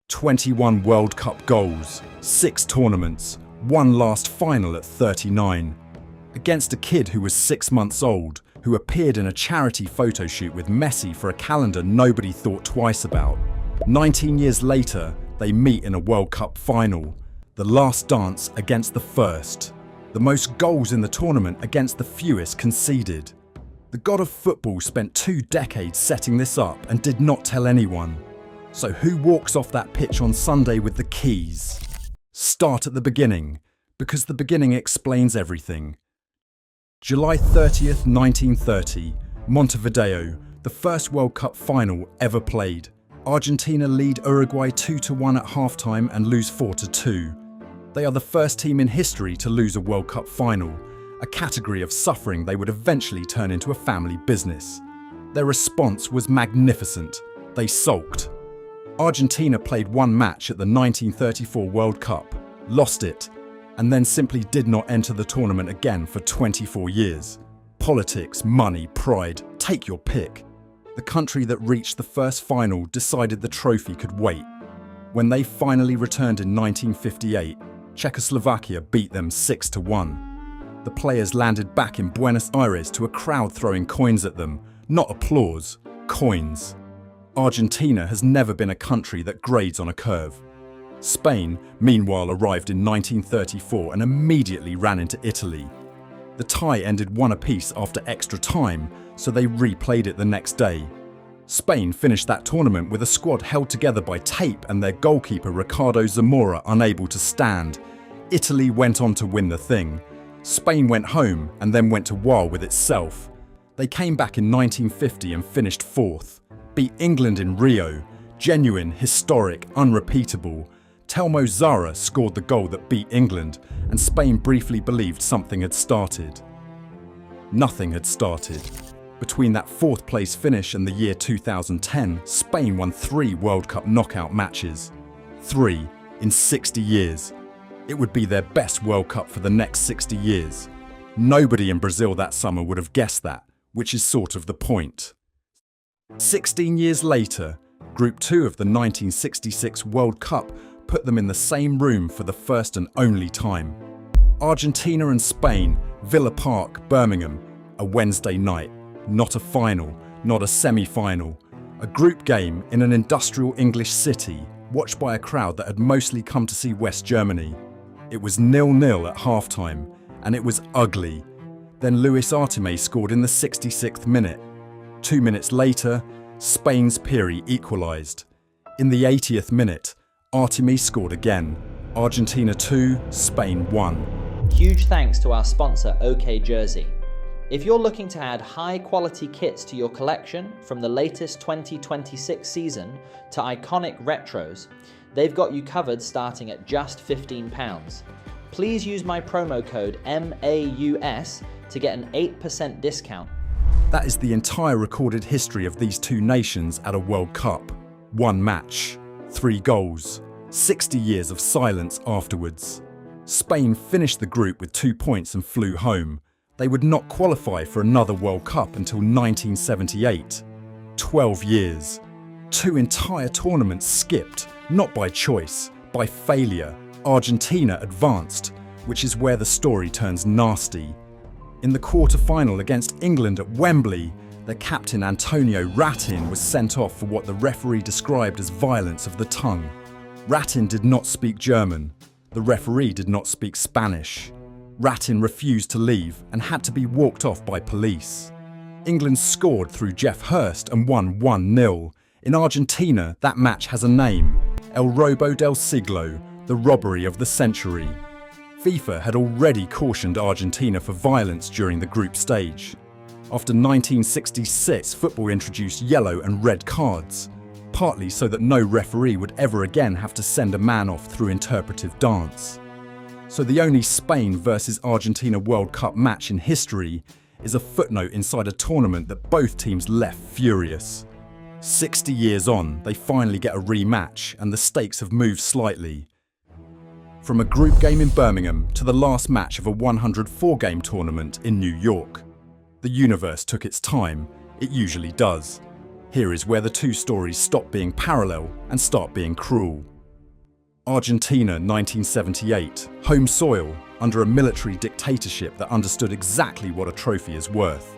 21 World Cup goals, 6 tournaments, one last final at 39. Against a kid who was 6 months old, who appeared in a charity photo shoot with Messi for a calendar nobody thought twice about. 19 years later, they meet in a World Cup final. The last dance against the first. The most goals in the tournament against the fewest conceded. The god of football spent 2 decades setting this up and did not tell anyone. So who walks off that pitch on Sunday with the keys? Start at the beginning, because the beginning explains everything. July 30th, 1930, Montevideo, the first World Cup final ever played. Argentina lead Uruguay 2-1 at halftime and lose 4-2. They are the first team in history to lose a World Cup final, a category of suffering they would eventually turn into a family business. Their response was magnificent. They sulked. Argentina played one match at the 1934 World Cup, lost it, and then simply did not enter the tournament again for 24 years. Politics, money, pride, take your pick. The country that reached the first final decided the trophy could wait. When they finally returned in 1958, Czechoslovakia beat them 6-1. The players landed back in Buenos Aires to a crowd throwing coins at them, not applause, coins. Argentina has never been a country that grades on a curve. Spain, meanwhile, arrived in 1934 and immediately ran into Italy. The tie ended 1 apiece after extra time, so they replayed it the next day. Spain finished that tournament with a squad held together by tape and their goalkeeper Ricardo Zamora unable to stand. Italy went on to win the thing. Spain went home and then went to war with itself. They came back in 1950 and finished 4th. Beat England in Rio. Genuine, historic, unrepeatable. Telmo Zarra scored the goal that beat England, and Spain briefly believed something had started. Nothing had started. Between that 4th place finish and the year 2010, Spain won 3 World Cup knockout matches. 3 in 60 years. It would be their best World Cup for the next 60 years. Nobody in Brazil that summer would have guessed that, which is sort of the point. 16 years later, Group 2 of the 1966 World Cup put them in the same room for the first and only time. Argentina and Spain, Villa Park, Birmingham, a Wednesday night. Not a final, not a semi-final. A group game in an industrial English city, watched by a crowd that had mostly come to see West Germany. It was 0-0 at halftime, and it was ugly. Then Luis Artime scored in the 66th minute. 2 minutes later, Spain's Piri equalised. In the 80th minute, Artime scored again. Argentina 2, Spain 1. Huge thanks to our sponsor OK Jersey. If you're looking to add high-quality kits to your collection, from the latest 2026 season to iconic retros, they've got you covered starting at just £15. Please use my promo code MAUS to get an 8% discount. That is the entire recorded history of these two nations at a World Cup. 1 match, 3 goals, 60 years of silence afterwards. Spain finished the group with 2 points and flew home. They would not qualify for another World Cup until 1978. 12 years. 2 entire tournaments skipped, not by choice, by failure. Argentina advanced, which is where the story turns nasty. In the quarter-final against England at Wembley, their captain Antonio Ratin was sent off for what the referee described as violence of the tongue. Ratin did not speak German. The referee did not speak Spanish. Ratin refused to leave and had to be walked off by police. England scored through Jeff Hurst and won 1-0. In Argentina, that match has a name: El Robo del Siglo, the robbery of the century. FIFA had already cautioned Argentina for violence during the group stage. After 1966, football introduced yellow and red cards, partly so that no referee would ever again have to send a man off through interpretive dance. So the only Spain versus Argentina World Cup match in history is a footnote inside a tournament that both teams left furious. 60 years on, they finally get a rematch, and the stakes have moved slightly. From a group game in Birmingham to the last match of a 104-game tournament in New York. The universe took its time, it usually does. Here is where the two stories stop being parallel and start being cruel. Argentina 1978, home soil, under a military dictatorship that understood exactly what a trophy is worth.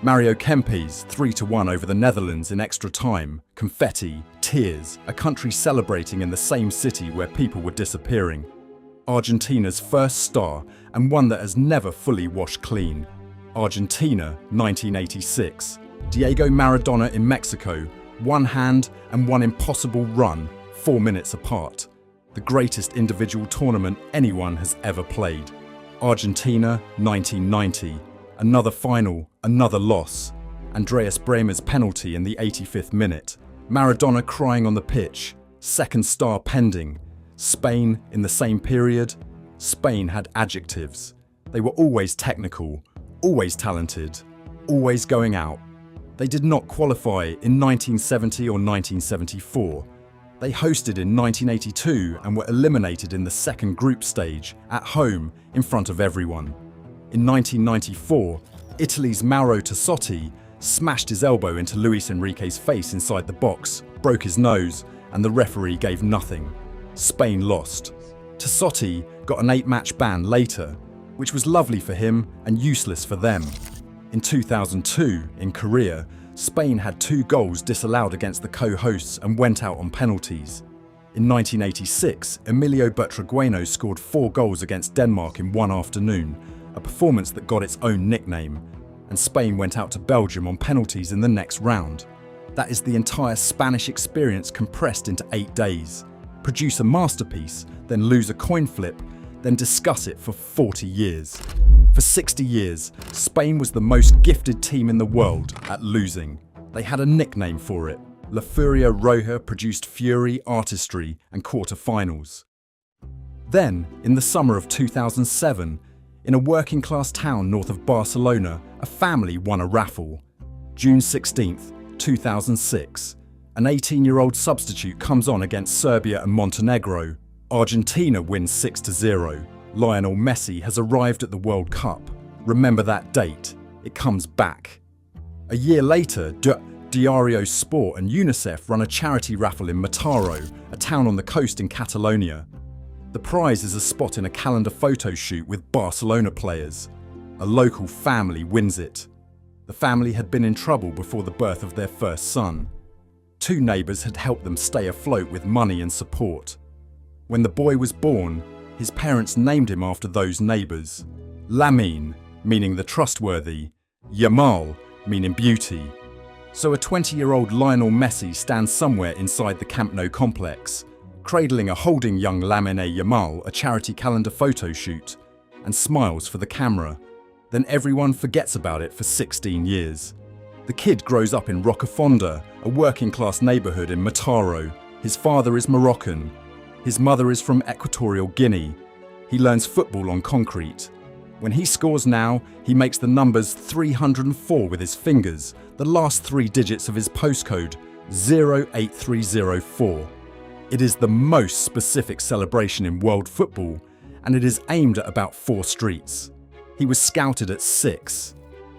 Mario Kempes 3-1 over the Netherlands in extra time, confetti, tears, a country celebrating in the same city where people were disappearing. Argentina's first star, and one that has never fully washed clean. Argentina 1986, Diego Maradona in Mexico, one hand and one impossible run, 4 minutes apart. The greatest individual tournament anyone has ever played. Argentina 1990, another final, another loss. Andreas Bremer's penalty in the 85th minute. Maradona crying on the pitch, second star pending. Spain in the same period. Spain had adjectives. They were always technical, always talented, always going out. They did not qualify in 1970 or 1974. They hosted in 1982 and were eliminated in the second group stage, at home, in front of everyone. In 1994, Italy's Mauro Tassotti smashed his elbow into Luis Enrique's face inside the box, broke his nose, and the referee gave nothing. Spain lost. Tassotti got an 8-match ban later, which was lovely for him and useless for them. In 2002, in Korea, Spain had 2 goals disallowed against the co-hosts and went out on penalties. In 1986, Emilio Butragueño scored 4 goals against Denmark in one afternoon, a performance that got its own nickname, and Spain went out to Belgium on penalties in the next round. That is the entire Spanish experience compressed into 8 days. Produce a masterpiece, then lose a coin flip, then discuss it for 40 years. For 60 years, Spain was the most gifted team in the world at losing. They had a nickname for it. La Furia Roja produced fury, artistry, and quarter-finals. Then, in the summer of 2007, in a working-class town north of Barcelona, a family won a raffle. June 16th, 2006. An 18-year-old substitute comes on against Serbia and Montenegro. Argentina wins 6-0. Lionel Messi has arrived at the World Cup. Remember that date. It comes back. A year later, Diario Sport and UNICEF run a charity raffle in Mataró, a town on the coast in Catalonia. The prize is a spot in a calendar photo shoot with Barcelona players. A local family wins it. The family had been in trouble before the birth of their first son. 2 neighbours had helped them stay afloat with money and support. When the boy was born, his parents named him after those neighbours. Lamine, meaning the trustworthy, Yamal, meaning beauty. So a 20-year-old Lionel Messi stands somewhere inside the Camp Nou complex, cradling a holding young Lamine Yamal, a charity calendar photo shoot, and smiles for the camera. Then everyone forgets about it for 16 years. The kid grows up in Rocafonda, a working-class neighbourhood in Mataró. His father is Moroccan. His mother is from Equatorial Guinea. He learns football on concrete. When he scores now, he makes the numbers 304 with his fingers, the last 3 digits of his postcode, 08304. It is the most specific celebration in world football, and it is aimed at about 4 streets. He was scouted at 6.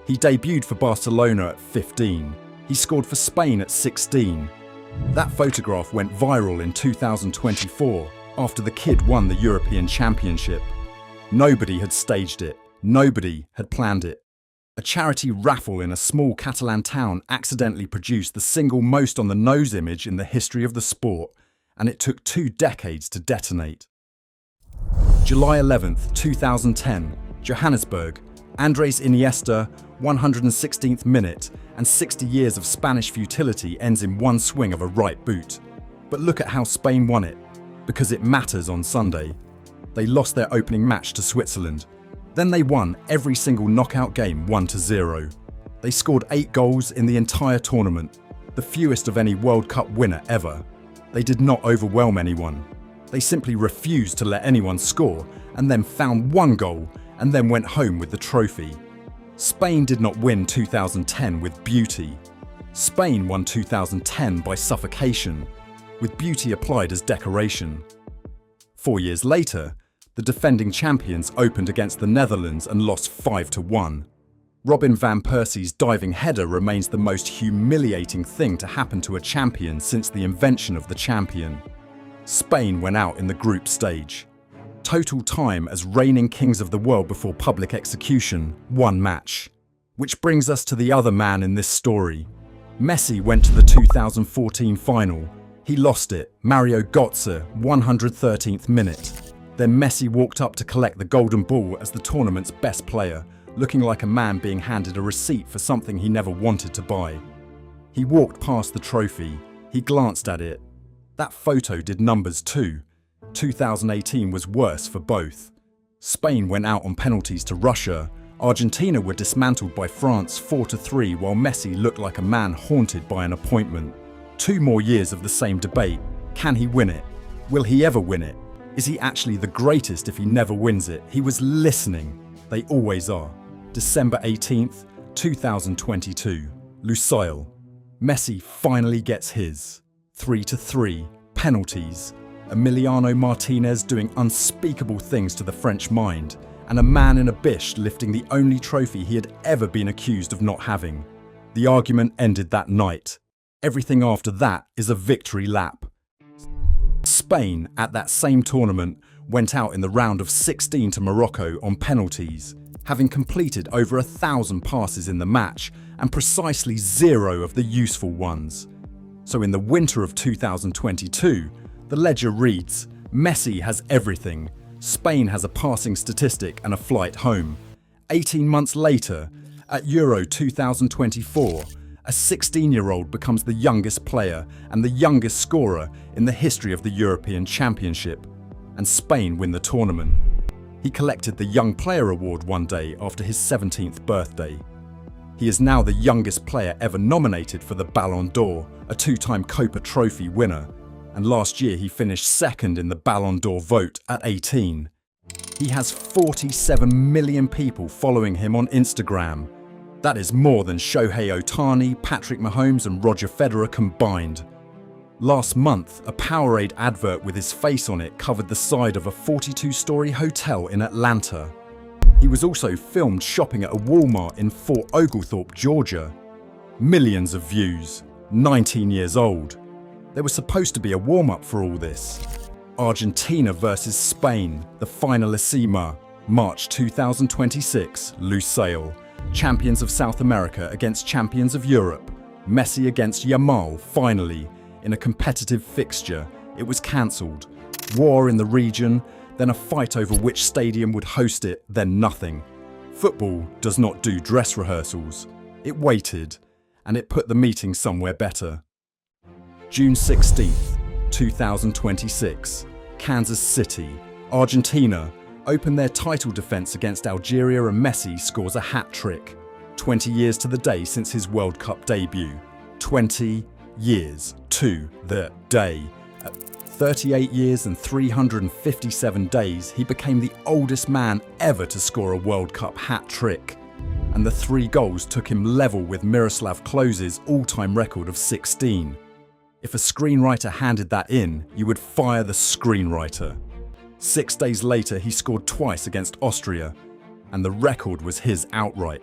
He debuted for Barcelona at 15. He scored for Spain at 16. That photograph went viral in 2024 after the kid won the European Championship. Nobody had staged it. Nobody had planned it. A charity raffle in a small Catalan town accidentally produced the single most on-the-nose image in the history of the sport, and it took 2 decades to detonate. July 11th, 2010, Johannesburg. Andres Iniesta, 116th minute, and 60 years of Spanish futility ends in one swing of a right boot. But look at how Spain won it, because it matters on Sunday. They lost their opening match to Switzerland. Then they won every single knockout game 1-0. They scored 8 goals in the entire tournament, the fewest of any World Cup winner ever. They did not overwhelm anyone. They simply refused to let anyone score, and then found 1 goal, and then went home with the trophy. Spain did not win 2010 with beauty. Spain won 2010 by suffocation, with beauty applied as decoration. 4 years later, the defending champions opened against the Netherlands and lost 5-1. Robin van Persie's diving header remains the most humiliating thing to happen to a champion since the invention of the champion. Spain went out in the group stage. Total time as reigning kings of the world before public execution, 1 match. Which brings us to the other man in this story. Messi went to the 2014 final. He lost it, Mario Götze, 113th minute. Then Messi walked up to collect the golden ball as the tournament's best player, looking like a man being handed a receipt for something he never wanted to buy. He walked past the trophy. He glanced at it. That photo did numbers too. 2018 was worse for both. Spain went out on penalties to Russia. Argentina were dismantled by France 4-3, while Messi looked like a man haunted by an appointment. 2 more years of the same debate. Can he win it? Will he ever win it? Is he actually the greatest if he never wins it? He was listening. They always are. December 18th, 2022. Lusail. Messi finally gets his. 3-3. Penalties. Emiliano Martinez doing unspeakable things to the French mind, and a man in a bish lifting the only trophy he had ever been accused of not having. The argument ended that night. Everything after that is a victory lap. Spain, at that same tournament, went out in the round of 16 to Morocco on penalties, having completed over 1,000 passes in the match and precisely 0 of the useful ones. So in the winter of 2022, the ledger reads, Messi has everything. Spain has a passing statistic and a flight home. 18 months later, at Euro 2024, a 16-year-old becomes the youngest player and the youngest scorer in the history of the European Championship, and Spain win the tournament. He collected the Young Player Award one day after his 17th birthday. He is now the youngest player ever nominated for the Ballon d'Or, a 2-time Copa Trophy winner, and last year he finished 2nd in the Ballon d'Or vote at 18. He has 47 million people following him on Instagram. That is more than Shohei Ohtani, Patrick Mahomes and Roger Federer combined. Last month, a Powerade advert with his face on it covered the side of a 42-story hotel in Atlanta. He was also filmed shopping at a Walmart in Fort Oglethorpe, Georgia. Millions of views. 19 years old. There was supposed to be a warm-up for all this. Argentina versus Spain, the Finalissima, March 2026, Lusail. Champions of South America against champions of Europe. Messi against Yamal, finally, in a competitive fixture. It was cancelled. War in the region, then a fight over which stadium would host it, then nothing. Football does not do dress rehearsals. It waited, and it put the meeting somewhere better. June 16th, 2026, Kansas City, Argentina open their title defence against Algeria and Messi scores a hat-trick. 20 years to the day since his World Cup debut. 20 years to the day. At 38 years and 357 days, he became the oldest man ever to score a World Cup hat-trick. And the 3 goals took him level with Miroslav Klose's all-time record of 16. If a screenwriter handed that in, you would fire the screenwriter. 6 days later, he scored twice against Austria, and the record was his outright.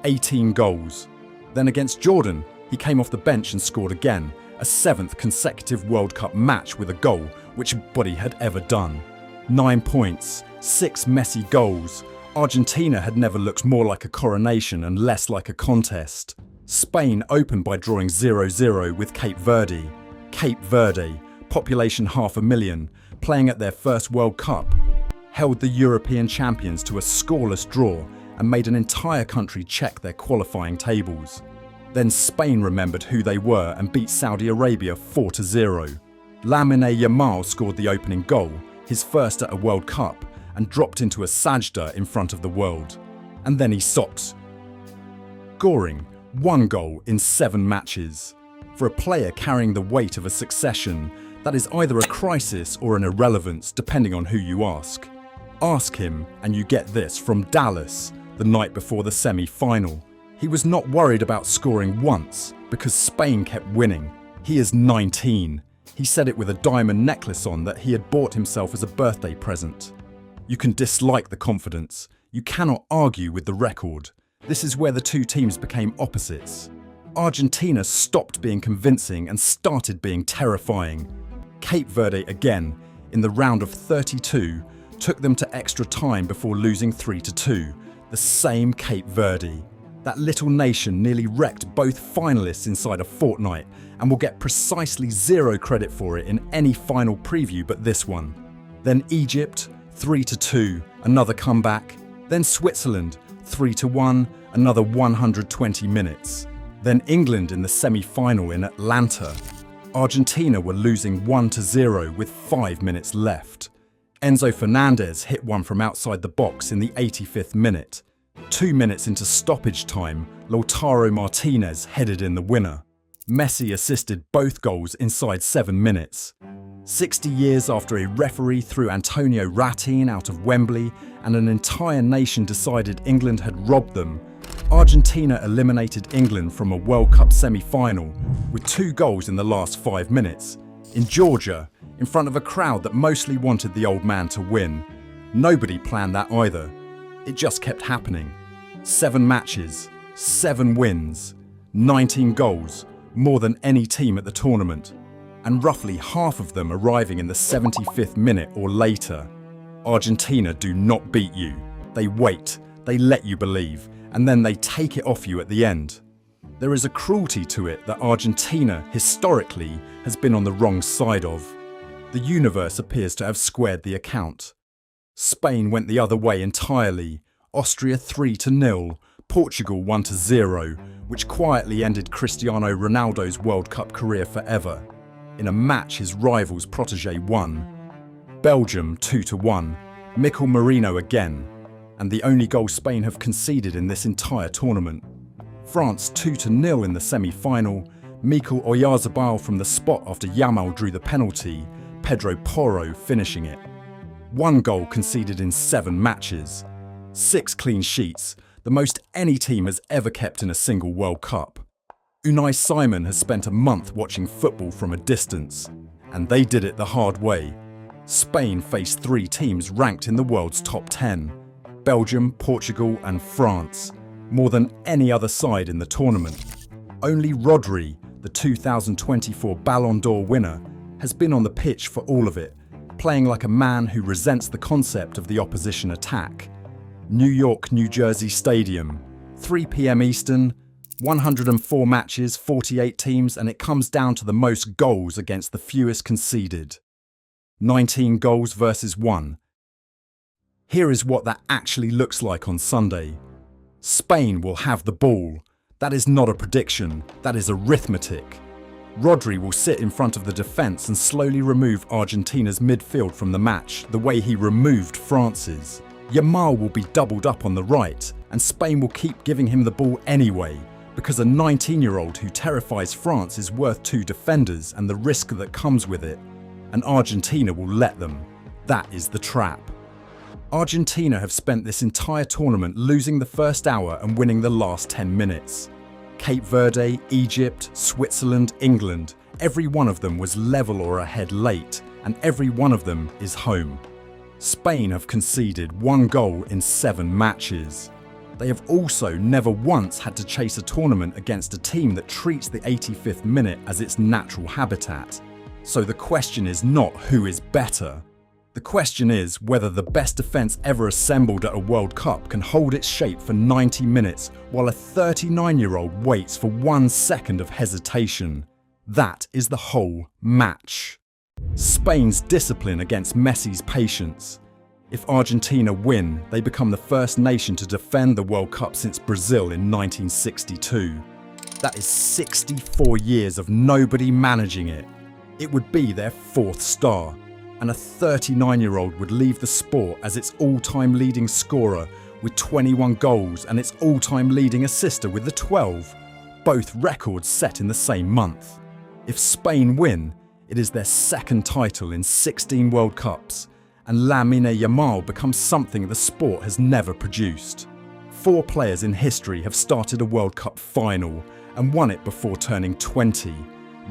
18 goals. Then against Jordan, he came off the bench and scored again, a 7th consecutive World Cup match with a goal which nobody had ever done. 9 points, 6 Messi goals. Argentina had never looked more like a coronation and less like a contest. Spain opened by drawing 0-0 with Cape Verde. Cape Verde, population 500,000, playing at their first World Cup, held the European champions to a scoreless draw and made an entire country check their qualifying tables. Then Spain remembered who they were and beat Saudi Arabia 4-0. Lamine Yamal scored the opening goal, his first at a World Cup, and dropped into a sajda in front of the world. And then he stopped. Scoring 1 goal in 7 matches. For a player carrying the weight of a succession, that is either a crisis or an irrelevance, depending on who you ask. Ask him, and you get this from Dallas, the night before the semi-final. He was not worried about scoring once, because Spain kept winning. He is 19. He said it with a diamond necklace on that he had bought himself as a birthday present. You can dislike the confidence. You cannot argue with the record. This is where the 2 teams became opposites. Argentina stopped being convincing and started being terrifying. Cape Verde again, in the round of 32, took them to extra time before losing 3-2. The same Cape Verde. That little nation nearly wrecked both finalists inside a fortnight and will get precisely 0 credit for it in any final preview but this one. Then Egypt, 3-2, another comeback. Then Switzerland, 3-1, another 120 minutes. Then England in the semi-final in Atlanta. Argentina were losing 1-0 with 5 minutes left. Enzo Fernandez hit one from outside the box in the 85th minute. 2 minutes into stoppage time, Lautaro Martinez headed in the winner. Messi assisted both goals inside 7 minutes. 60 years after a referee threw Antonio Ratin out of Wembley and an entire nation decided England had robbed them, Argentina eliminated England from a World Cup semi-final with 2 goals in the last 5 minutes, in Georgia, in front of a crowd that mostly wanted the old man to win. Nobody planned that either. It just kept happening. 7 matches, 7 wins, 19 goals, more than any team at the tournament, and roughly half of them arriving in the 75th minute or later. Argentina do not beat you. They wait, they let you believe, and then they take it off you at the end. There is a cruelty to it that Argentina, historically, has been on the wrong side of. The universe appears to have squared the account. Spain went the other way entirely. Austria 3-0, Portugal 1-0, which quietly ended Cristiano Ronaldo's World Cup career forever. In a match his rival's protégé won. Belgium 2-1, Mikel Merino again, and the only goal Spain have conceded in this entire tournament. France 2-0 in the semi-final, Mikel Oyarzabal from the spot after Yamal drew the penalty, Pedro Porro finishing it. 1 goal conceded in 7 matches. 6 clean sheets, the most any team has ever kept in a single World Cup. Unai Simon has spent a month watching football from a distance, and they did it the hard way. Spain faced 3 teams ranked in the world's top 10. Belgium, Portugal and France, more than any other side in the tournament. Only Rodri, the 2024 Ballon d'Or winner, has been on the pitch for all of it, playing like a man who resents the concept of the opposition attack. New York, New Jersey Stadium, 3 p.m. Eastern, 104 matches, 48 teams, and it comes down to the most goals against the fewest conceded. 19 goals versus 1. Here is what that actually looks like on Sunday. Spain will have the ball. That is not a prediction, that is arithmetic. Rodri will sit in front of the defence and slowly remove Argentina's midfield from the match, the way he removed France's. Yamal will be doubled up on the right, and Spain will keep giving him the ball anyway, because a 19-year-old who terrifies France is worth 2 defenders and the risk that comes with it, and Argentina will let them. That is the trap. Argentina have spent this entire tournament losing the first hour and winning the last 10 minutes. Cape Verde, Egypt, Switzerland, England, every one of them was level or ahead late, and every one of them is home. Spain have conceded 1 goal in 7 matches. They have also never once had to chase a tournament against a team that treats the 85th minute as its natural habitat. So the question is not who is better. The question is whether the best defence ever assembled at a World Cup can hold its shape for 90 minutes while a 39-year-old waits for 1 second of hesitation. That is the whole match. Spain's discipline against Messi's patience. If Argentina win, they become the first nation to defend the World Cup since Brazil in 1962. That is 64 years of nobody managing it. It would be their 4th star, and a 39-year-old would leave the sport as its all-time leading scorer with 21 goals and its all-time leading assister with the 12, both records set in the same month. If Spain win, it is their 2nd title in 16 World Cups, and Lamine Yamal becomes something the sport has never produced. 4 players in history have started a World Cup final and won it before turning 20.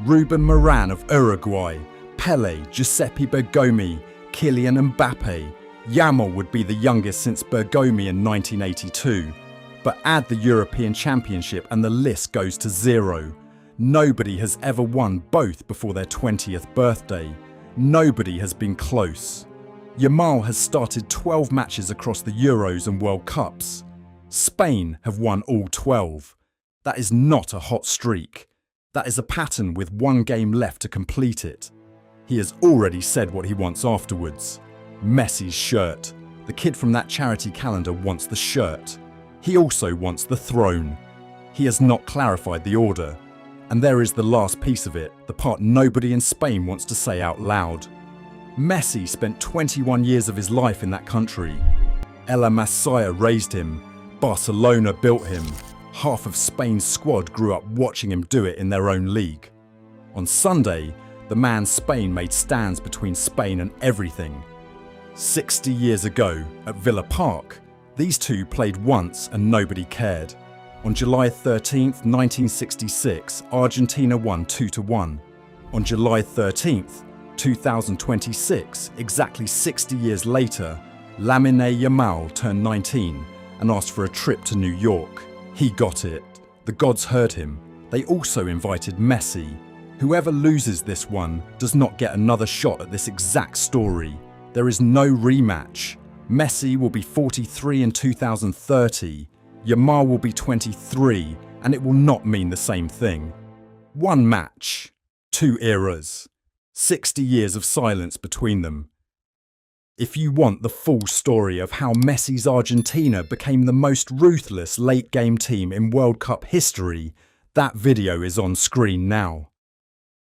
Ruben Moran of Uruguay, Pele, Giuseppe Bergomi, Kylian Mbappe. Yamal would be the youngest since Bergomi in 1982. But add the European Championship and the list goes to 0. Nobody has ever won both before their 20th birthday. Nobody has been close. Yamal has started 12 matches across the Euros and World Cups. Spain have won all 12. That is not a hot streak. That is a pattern with one game left to complete it. He has already said what he wants afterwards. Messi's shirt. The kid from that charity calendar wants the shirt. He also wants the throne. He has not clarified the order. And there is the last piece of it, the part nobody in Spain wants to say out loud. Messi spent 21 years of his life in that country. El Masía raised him. Barcelona built him. Half of Spain's squad grew up watching him do it in their own league. On Sunday, the man Spain made stands between Spain and everything. 60 years ago, at Villa Park, these two played once and nobody cared. On July 13th, 1966, Argentina won 2-1. On July 13th, 2026, exactly 60 years later, Lamine Yamal turned 19 and asked for a trip to New York. He got it. The gods heard him. They also invited Messi. Whoever loses this one does not get another shot at this exact story. There is no rematch. Messi will be 43 in 2030. Yamal will be 23, and it will not mean the same thing. One match, two eras, 60 years of silence between them. If you want the full story of how Messi's Argentina became the most ruthless late-game team in World Cup history, that video is on screen now.